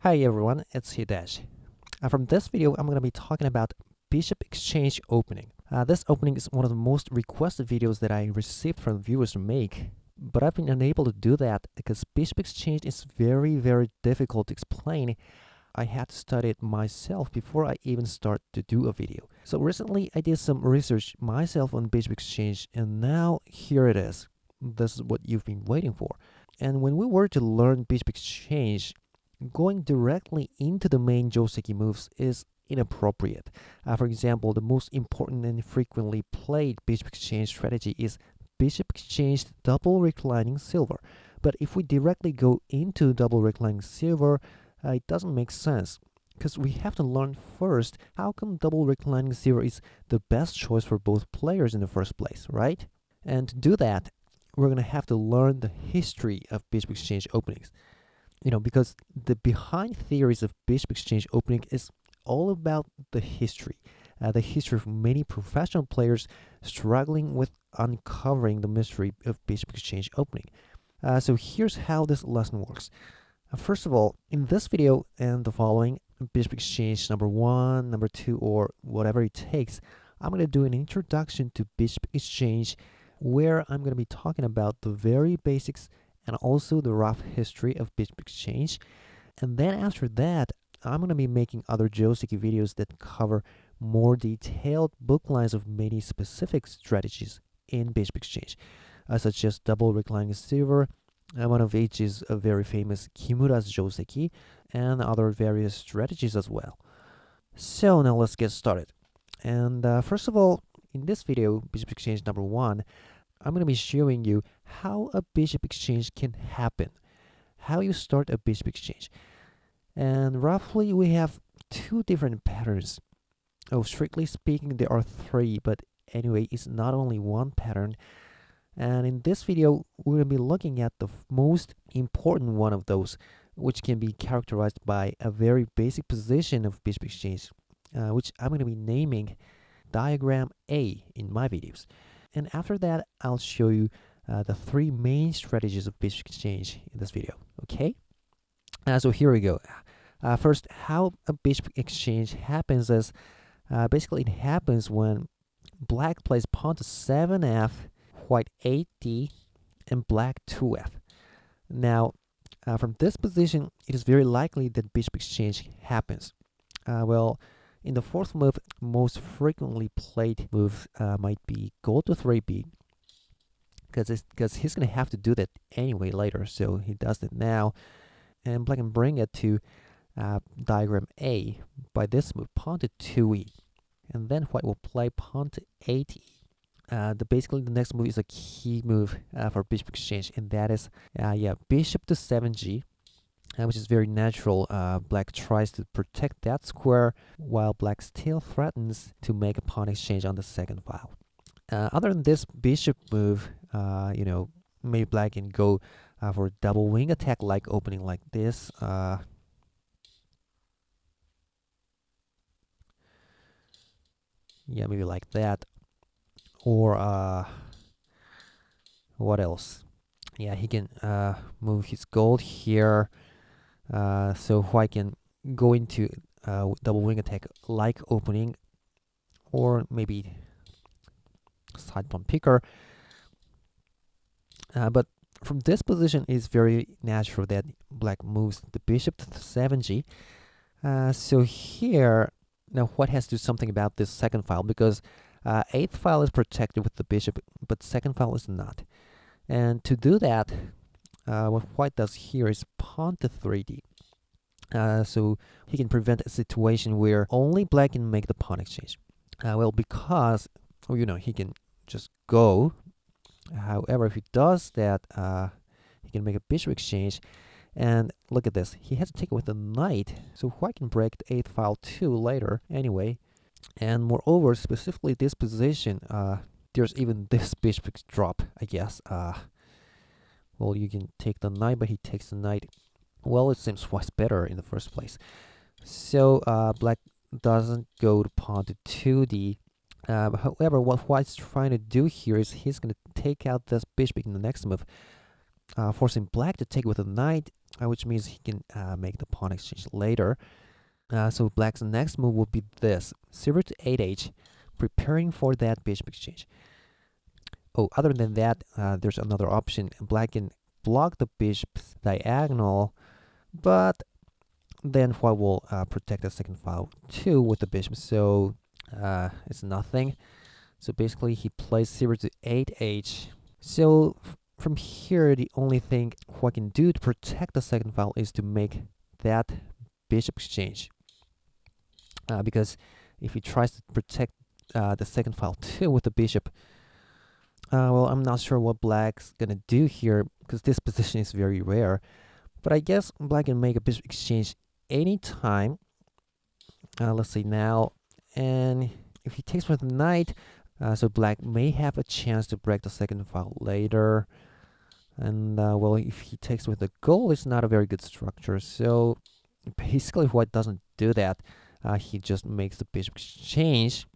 Hi everyone, it's Hidesh. From this video, I'm going to be talking about Bishop Exchange opening. This opening is one of the most requested videos that I received from viewers to make, but I've been unable to do that because Bishop Exchange is very difficult to explain. I had to study it myself before I even start to do a video. So recently, I did some research myself on Bishop Exchange, and now here it is. This is what you've been waiting for. And when we were to learn Bishop Exchange, going directly into the main Joseki moves is inappropriate. For example, the most important and frequently played Bishop Exchange strategy is Bishop Exchange double Reclining Silver. But if we directly go into double Reclining Silver, it doesn't make sense, because we have to learn first how come double Reclining Silver is the best choice for both players in the first place, right? And to do that, we're going to have to learn the history of Bishop Exchange openings. Because the behind theories of Bishop Exchange opening is all about the history of many professional players struggling with uncovering the mystery of Bishop Exchange opening. So here's how this lesson works. First of all, in this video and the following, Bishop Exchange number 1, number 2, or whatever it takes, I'm going to do an introduction to Bishop Exchange where I'm going to be talking about the very basics and also the rough history of Bishop Exchange. And then after that, I'm going to be making other Joseki videos that cover more detailed book lines of many specific strategies in Bishop Exchange, such as double Reclining Server, one of which is a very famous Kimura's Joseki, and other various strategies as well. So now let's get started. And first of all, in this video, Bishop Exchange number 1, I'm going to be showing you how a Bishop Exchange can happen, how you start a Bishop Exchange. And roughly, we have 2 different patterns. Oh, strictly speaking, there are 3, but anyway, it's not only one pattern. And in this video, we're going to be looking at the most important one of those, which can be characterized by a very basic position of Bishop Exchange, which I'm going to be naming Diagram A in my videos. And after that, I'll show you the 3 main strategies of Bishop Exchange in this video, okay? So here we go. First, how a Bishop Exchange happens is, basically it happens when black plays pawn to 7f, white 8d, and black 2f. Now, from this position, it is very likely that Bishop Exchange happens. In the 4th move, most frequently played move might be gold to 3b, because he's going to have to do that anyway later, so he does it now. And black can bring it to diagram A by this move, pawn to 2e. And then white will play pawn to 8e. Basically, the next move is a key move for Bishop Exchange, and that is bishop to 7g. Which is very natural. Black tries to protect that square while black still threatens to make a pawn exchange on the second file. Other than this bishop move, maybe black can go for a double wing attack like opening like this. Maybe like that. Or what else? He can move his gold here. So white can go into double wing attack like opening, or maybe side pawn picker. But from this position, it's very natural that black moves the bishop to 7g. So here, now white has to do something about this second file, because 8th file is protected with the bishop, but 2nd file is not. And to do that, what white does here is pawn to 3d. So he can prevent a situation where only black can make the pawn exchange. Because he can just go. However, if he does that, he can make a bishop exchange. And look at this. He has to take it with the knight, so white can break the 8th file too later anyway. And moreover, specifically this position, there's even this bishop drop, I guess. You can take the knight, but he takes the knight. Well, it seems white's better in the first place. So black doesn't go to pawn to 2d. However, what white's trying to do here is he's going to take out this bishop in the next move, forcing black to take with a knight. which means he can make the pawn exchange later. So black's next move would be this, silver to 8h, preparing for that bishop exchange. Oh, other than that, there's another option. Black can block the bishop's diagonal, but then white will protect the second file too with the bishop, so it's nothing. So basically he plays silver to 8h. So from here, the only thing white can do to protect the second file is to make that bishop exchange. Because if he tries to protect the second file too with the bishop, well, I'm not sure what black's gonna do here because this position is very rare. But I guess black can make a bishop exchange anytime. Let's say now, and if he takes with the knight, so black may have a chance to break the second file later. And well, if he takes with the gold, it's not a very good structure. So basically, white doesn't do that. He just makes the bishop exchange.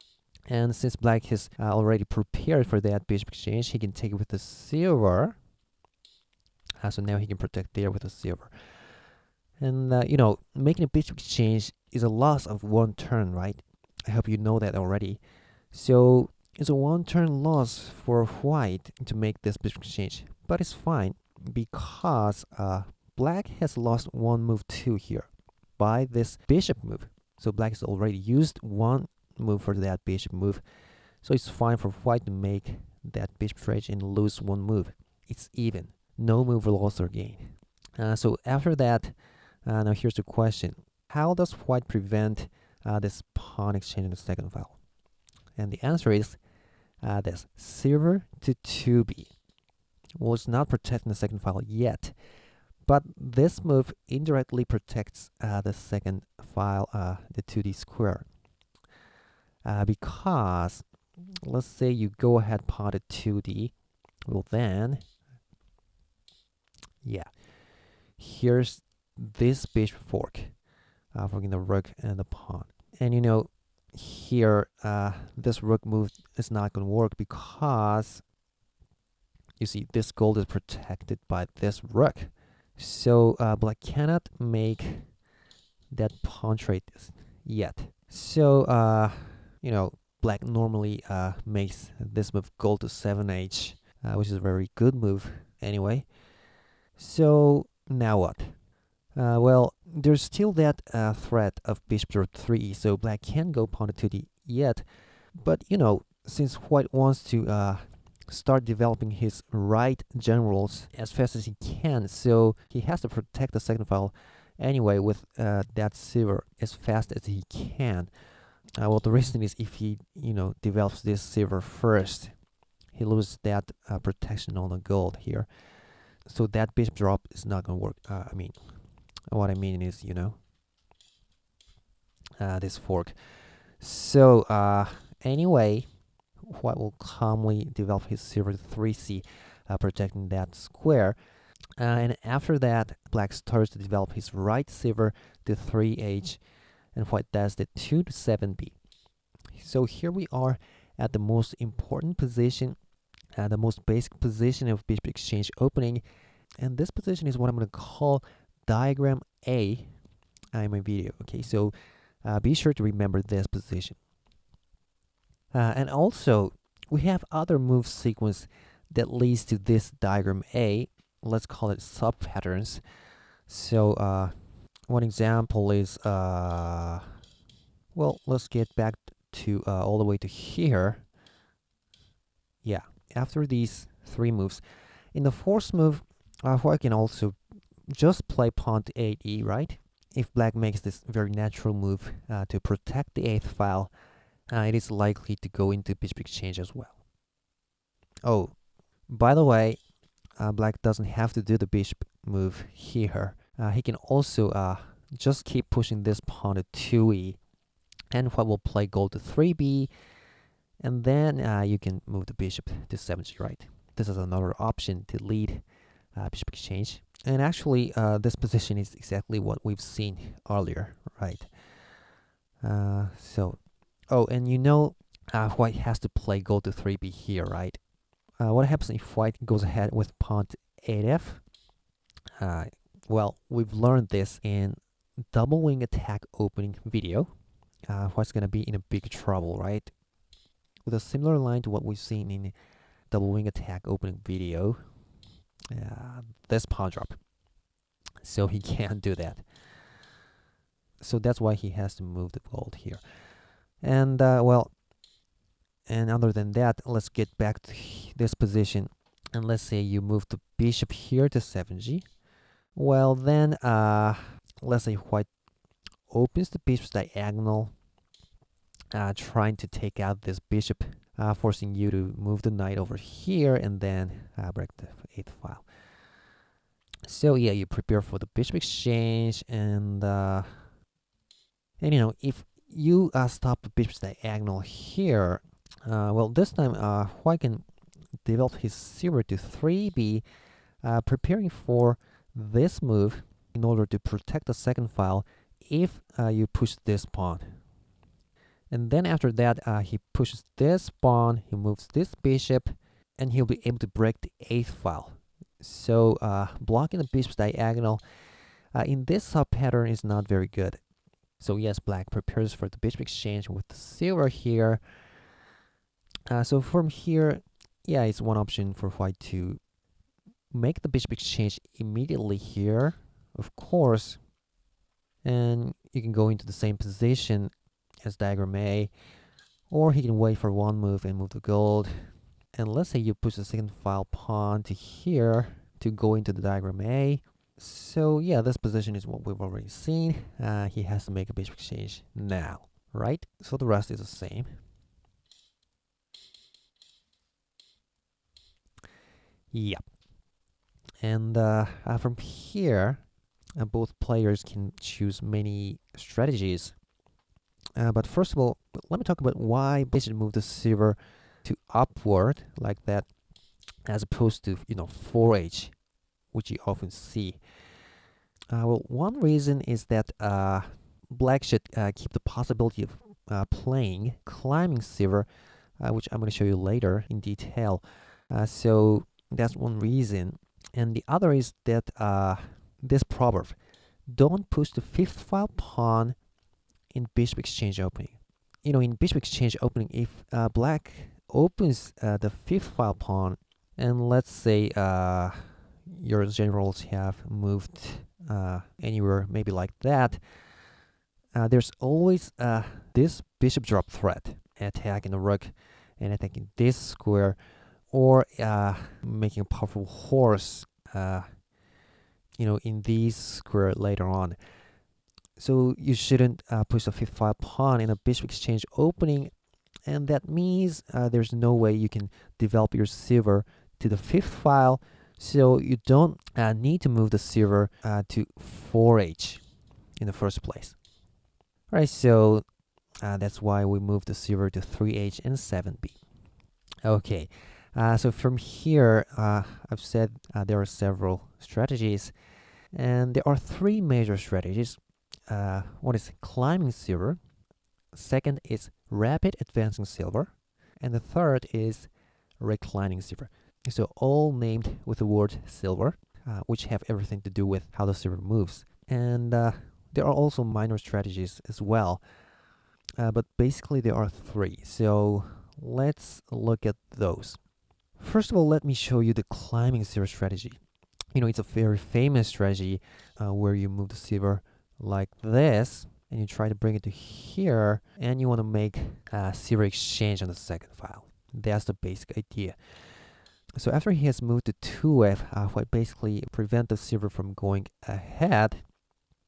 And since black has already prepared for that bishop exchange, he can take it with the silver. So now he can protect there with the silver. And you know, making a bishop exchange is a loss of one turn, right? I hope you know that already. So it's a one-turn loss for white to make this bishop exchange. But it's fine because black has lost one move too here by this bishop move. So black has already used one move for that bishop move. So it's fine for white to make that bishop exchange and lose one move. It's even. No move loss or gain. So after that, now here's the question. How does white prevent this pawn exchange in the second file? And the answer is this, silver to 2b. Well, it's not protecting the second file yet, but this move indirectly protects the second file, the 2d square. Because, let's say you go ahead pawn to 2d, well then, yeah, here's this bishop fork, forking the rook and the pawn. And you know, here, this rook move is not going to work because you see this gold is protected by this rook. So black cannot make that pawn trade yet. So you know, black normally makes this move gold to 7h, which is a very good move anyway. So now what? Well, there's still that threat of bishop to 3e, so black can't go pawn to 2d yet. But, you know, since white wants to start developing his right generals as fast as he can, so he has to protect the second file anyway with that silver as fast as he can. Well, the reason is if he, you know, develops this silver first, he loses that protection on the gold here. So that bishop drop is not going to work. What I mean is, you know, this fork. So anyway, white will calmly develop his silver to 3c, protecting that square. And after that, black starts to develop his right silver to 3h, and white does the 2 to 7b. So here we are at the most important position, the most basic position of bishop exchange opening. And this position is what I'm going to call diagram A in my video. Okay, so be sure to remember this position. And also, we have other move sequence that leads to this diagram A. Let's call it sub-patterns. So one example is, well, let's get back to all the way to here. Yeah, after these three moves, in the fourth move, white can also just play pawn to 8e, right? If black makes this very natural move to protect the 8th file, it is likely to go into bishop exchange as well. Oh, by the way, black doesn't have to do the bishop move here. He can also just keep pushing this pawn to 2e, and white will play gold to 3b, and then you can move the bishop to 7g, right? This is another option to lead bishop exchange. And actually, this position is exactly what we've seen earlier, right? Oh, and you know, white has to play gold to 3b here, right? What happens if white goes ahead with pawn to 8f? Well, we've learned this in double wing attack opening video. What's gonna be in a big trouble, right? With a similar line to what we've seen in double wing attack opening video, this pawn drop. So he can't do that. So that's why he has to move the gold here. And well, and other than that, let's get back to this position. And let's say you move the bishop here to 7g. Well, then let's say white opens the bishop's diagonal, trying to take out this bishop, forcing you to move the knight over here and then break the 8th file. So yeah, you prepare for the bishop exchange, and you know, if you stop the bishop's diagonal here, well, this time white can develop his silver to 3b, preparing for this move in order to protect the second file if you push this pawn. And then after that, he pushes this pawn, he moves this bishop, and he'll be able to break the 8th file. So blocking the bishop's diagonal in this sub-pattern is not very good. So yes, black prepares for the bishop exchange with the silver here. So from here, yeah, it's one option for white to make the bishop exchange immediately here, of course. And you can go into the same position as diagram A, or he can wait for one move and move the gold. And let's say you push the second file pawn to here to go into the diagram A. So yeah, this position is what we've already seen. He has to make a bishop exchange now, right? So the rest is the same. Yep. And from here, both players can choose many strategies. But first of all, let me talk about why they should move the silver to upward like that, as opposed to 4h, which you often see. Well, one reason is that black should keep the possibility of playing climbing silver, which I'm going to show you later in detail. So that's one reason. And the other is that this proverb, don't push the 5th file pawn in bishop exchange opening. In bishop exchange opening, if black opens the 5th file pawn, and let's say your generals have moved anywhere, maybe like that, there's always this bishop drop threat, attacking the rook and attacking this square, or making a powerful horse in these square later on. So you shouldn't push the 5th file pawn in a bishop exchange opening, and that means there's no way you can develop your silver to the 5th file, so you don't need to move the silver to 4h in the first place. All right, so that's why we move the silver to 3h and 7b. Okay, so from here, I've said there are several strategies, and there are 3 major strategies. One is climbing silver, second is rapid advancing silver, and the third is reclining silver. So all named with the word silver, which have everything to do with how the silver moves. And there are also minor strategies as well, but basically there are 3. So let's look at those. First of all, let me show you the climbing silver strategy. It's a very famous strategy where you move the silver like this, and you try to bring it to here, and you want to make a silver exchange on the second file. That's the basic idea. So after he has moved to 2f, what basically prevent the silver from going ahead.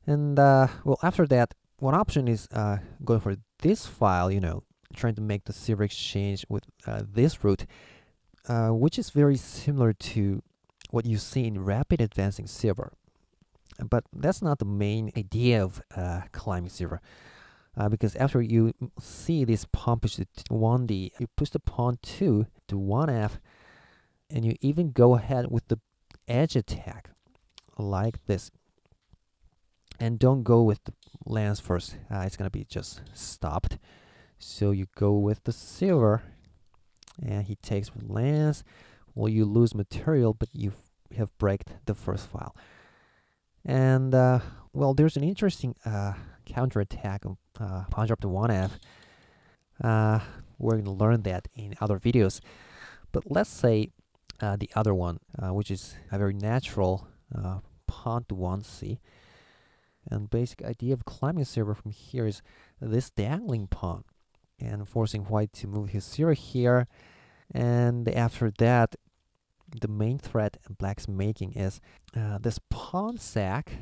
And well, after that, one option is going for this file, trying to make the silver exchange with this route, which is very similar to what you see in rapid advancing silver. But that's not the main idea of climbing silver, because after you see this pawn push to 1d, you push the pawn 2 to 1f, and you even go ahead with the edge attack like this. And don't go with the lance first, it's going to be just stopped. So you go with the silver, and he takes with lance. Well, you lose material, but you have braked the first file. And well, there's an interesting counterattack of pawn drop to 1f. We're going to learn that in other videos. But let's say the other one, which is a very natural pawn to 1c. And basic idea of climbing server from here is this dangling pawn and forcing white to move his zero here. And after that, the main threat black's making is this pawn sack,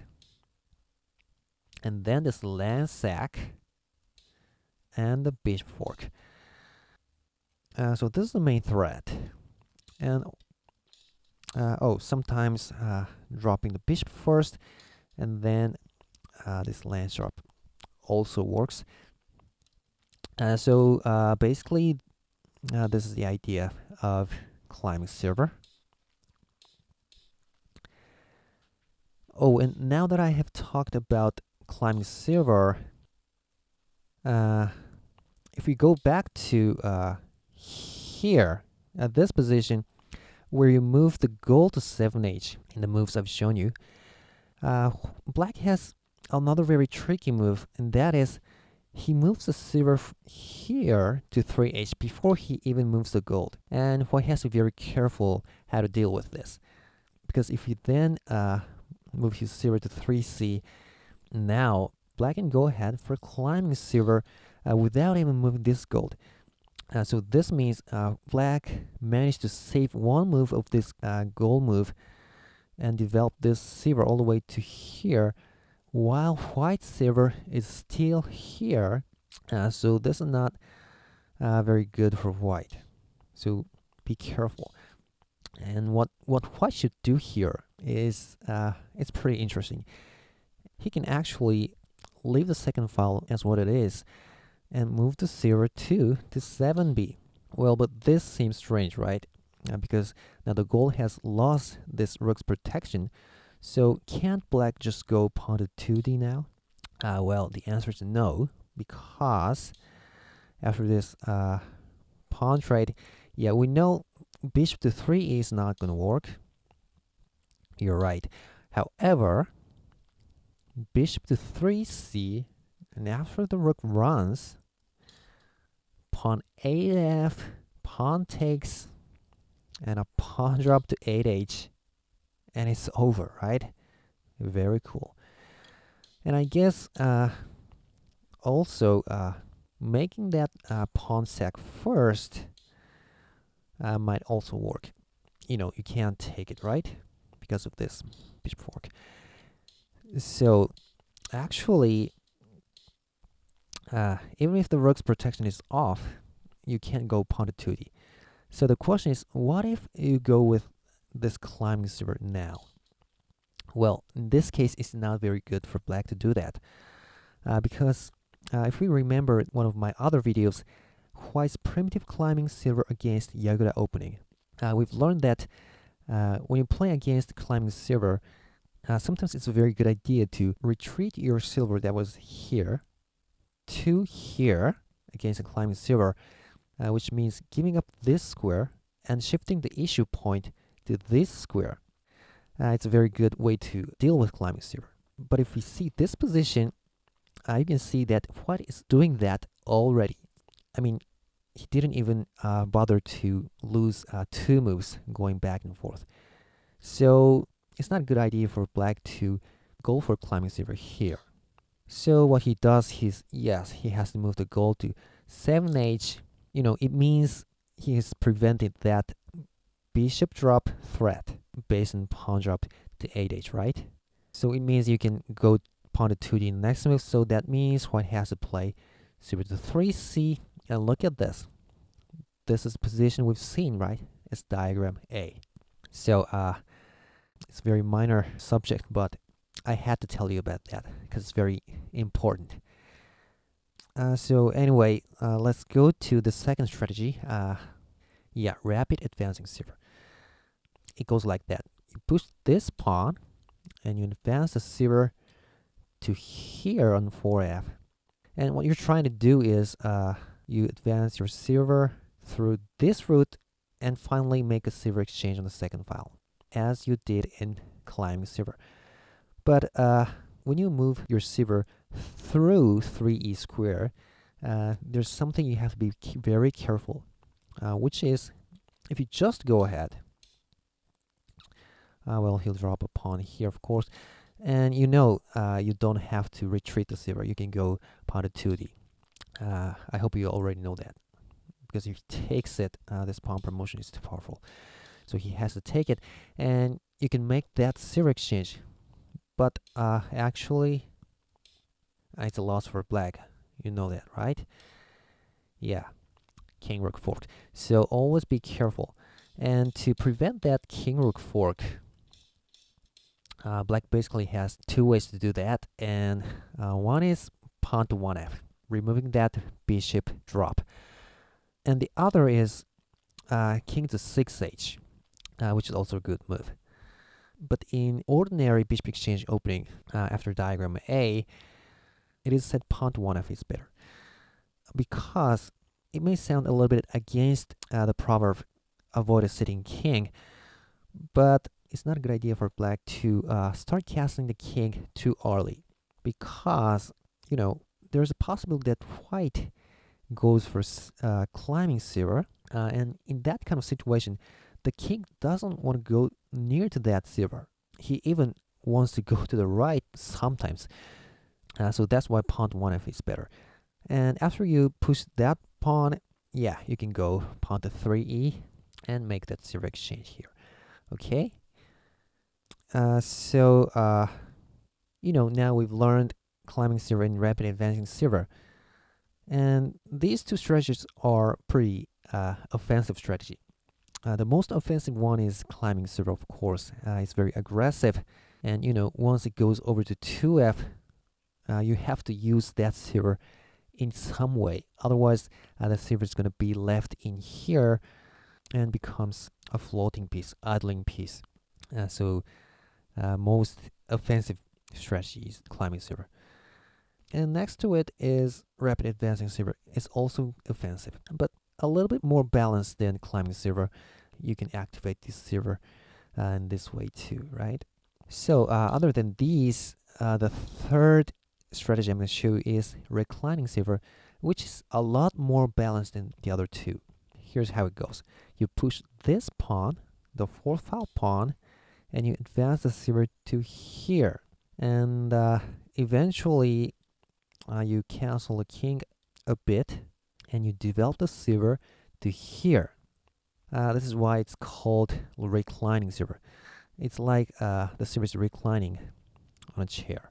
and then this land sack, and the bishop fork. So this is the main threat. And sometimes dropping the bishop first, and then this land sharp also works. So basically, this is the idea of climbing server. Oh, and now that I have talked about climbing server, if we go back to here at this position where you move the gold to 7h in the moves I've shown you, black has another very tricky move, and that is he moves the silver here to 3h before he even moves the gold. And white has to be very careful how to deal with this, because if he then move his silver to 3c, now black can go ahead for climbing silver without even moving this gold. So this means black managed to save one move of this gold move and develop this silver all the way to here, while white silver is still here. So this is not very good for white. So be careful. And what white should do here is it's pretty interesting. He can actually leave the second file as what it is and move the 0-2 to 7b. Well, but this seems strange, right? Because now the gold has lost this rook's protection. So can't black just go pawn to 2d now? Well, the answer is no, because after this pawn trade, yeah, we know bishop to 3e is not going to work. You're right. However, bishop to 3c, and after the rook runs, pawn 8f, pawn takes, and a pawn drop to 8h, and it's over, right? Very cool. And I guess also making that pawn sack first might also work. You know, you can't take it, right? Because of this bishop fork. So actually, even if the rook's protection is off, you can't go pawn to 2d. So the question is, what if you go with this climbing server now? Well, in this case, it's not very good for black to do that, because if we remember one of my other videos, white's primitive climbing silver against Yaguda opening, we've learned that when you play against climbing silver, sometimes it's a very good idea to retreat your silver that was here to here against a climbing silver, which means giving up this square and shifting the issue point to this square. It's a very good way to deal with climbing silver. But if we see this position, you can see that white is doing that already. I mean, he didn't even bother to lose 2 moves going back and forth. So it's not a good idea for black to go for climbing silver here. So what he does is, yes, he has to move the gold to 7h. You know, it means he has prevented that bishop drop threat based on pawn drop to 8h, right? So it means you can go pawn to 2d in the next move. So that means white has to play silver to 3c. And look at this. This is the position we've seen, right? It's diagram A. So it's a very minor subject, but I had to tell you about that because it's very important. So anyway, let's go to the second strategy. Yeah, rapid advancing silver. It goes like that. You push this pawn, and you advance the silver to here on 4f. And what you're trying to do is you advance your silver through this route and finally make a silver exchange on the second file, as you did in climbing silver. But when you move your silver through 3e square, there's something you have to be very careful, which is if you just go ahead, well, he'll drop a pawn here, of course, and you don't have to retreat the silver. You can go pawn to 2d. I hope you already know that, because if he takes it, this pawn promotion is too powerful. So he has to take it, and you can make that silver exchange. But actually, it's a loss for black. You know that, right? Yeah, king rook fork. So always be careful. And to prevent that king rook fork, black basically has two ways to do that. And one is pawn to 1f, removing that bishop drop. And the other is king to 6h, which is also a good move. But in ordinary bishop exchange opening, after diagram A, it is said pawn to 1f is better, because it may sound a little bit against the proverb, avoid a sitting king, but it's not a good idea for black to start castling the king too early, because, there's a possibility that white goes for climbing silver, and in that kind of situation, the king doesn't want to go near to that silver. He even wants to go to the right sometimes. So that's why pawn to 1f is better. And after you push that pawn, yeah, you can go pawn to 3e and make that silver exchange here. Okay? So now we've learned climbing silver and rapid advancing silver. And these two strategies are pretty offensive strategy. The most offensive one is climbing silver, of course. It's very aggressive. And, once it goes over to 2f, you have to use that silver in some way. Otherwise, the silver is going to be left in here and becomes a floating piece, idling piece. So most offensive strategy is climbing silver. And next to it is rapid advancing silver. It's also offensive, but a little bit more balanced than climbing silver. You can activate this silver in this way too, right? So other than these, the third strategy I'm going to show you is reclining silver, which is a lot more balanced than the other two. Here's how it goes. You push this pawn, the 4th file pawn, and you advance the silver to here. And eventually, you cancel the king a bit, and you develop the silver to here. This is why it's called reclining silver. It's like the silver is reclining on a chair.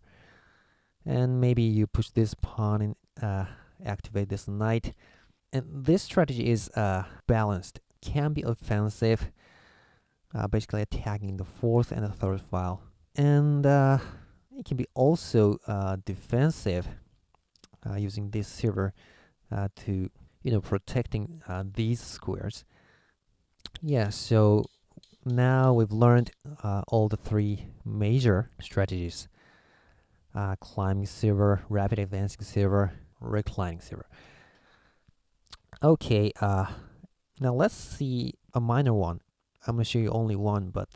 And maybe you push this pawn and activate this knight. And this strategy is balanced. Can be offensive, basically attacking the 4th and the 3rd file. And it can be also defensive, using this silver to, protecting these squares. Yeah, so now we've learned all the three major strategies. Climbing silver, rapid advancing silver, reclining silver. Okay, now let's see a minor one. I'm going to show you only one, but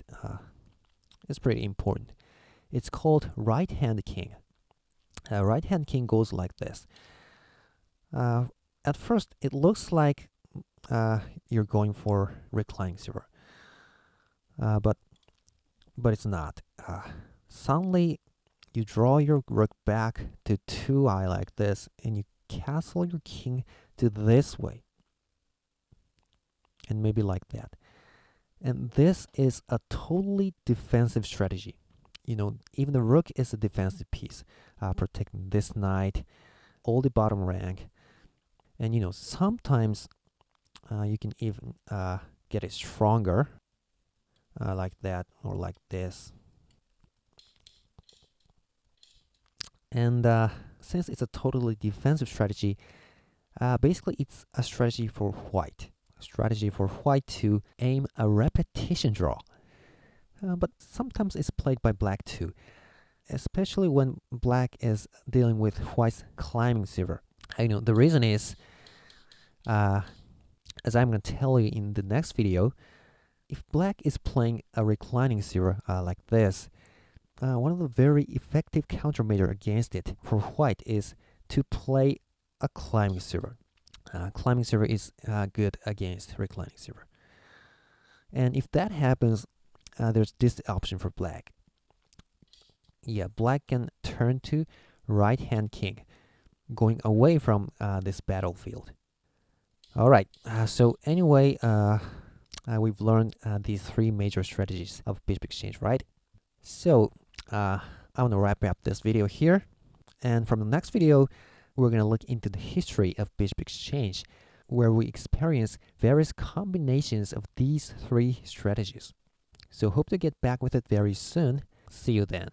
it's pretty important. It's called right-hand king. Right-hand king goes like this. At first, it looks like you're going for reclining silver, but it's not. Suddenly, you draw your rook back to 2i like this, and you castle your king to this way, and maybe like that. And this is a totally defensive strategy. Even the rook is a defensive piece, protecting this knight, all the bottom rank. And sometimes you can even get it stronger, like that or like this. And since it's a totally defensive strategy, basically it's a strategy for white. A strategy for white to aim a repetition draw. But sometimes it's played by black too, especially when black is dealing with white's climbing silver. The reason is, as I'm going to tell you in the next video, if black is playing a reclining silver like this, one of the very effective countermeasure against it for white is to play a climbing server. Climbing server is good against reclining server. And if that happens, there's this option for black. Yeah, black can turn to right hand king, going away from this battlefield. All right, so anyway, we've learned these three major strategies of bishop exchange, right? So I want to wrap up this video here. And from the next video, we're going to look into the history of bishop exchange, where we experience various combinations of these three strategies. So hope to get back with it very soon. See you then.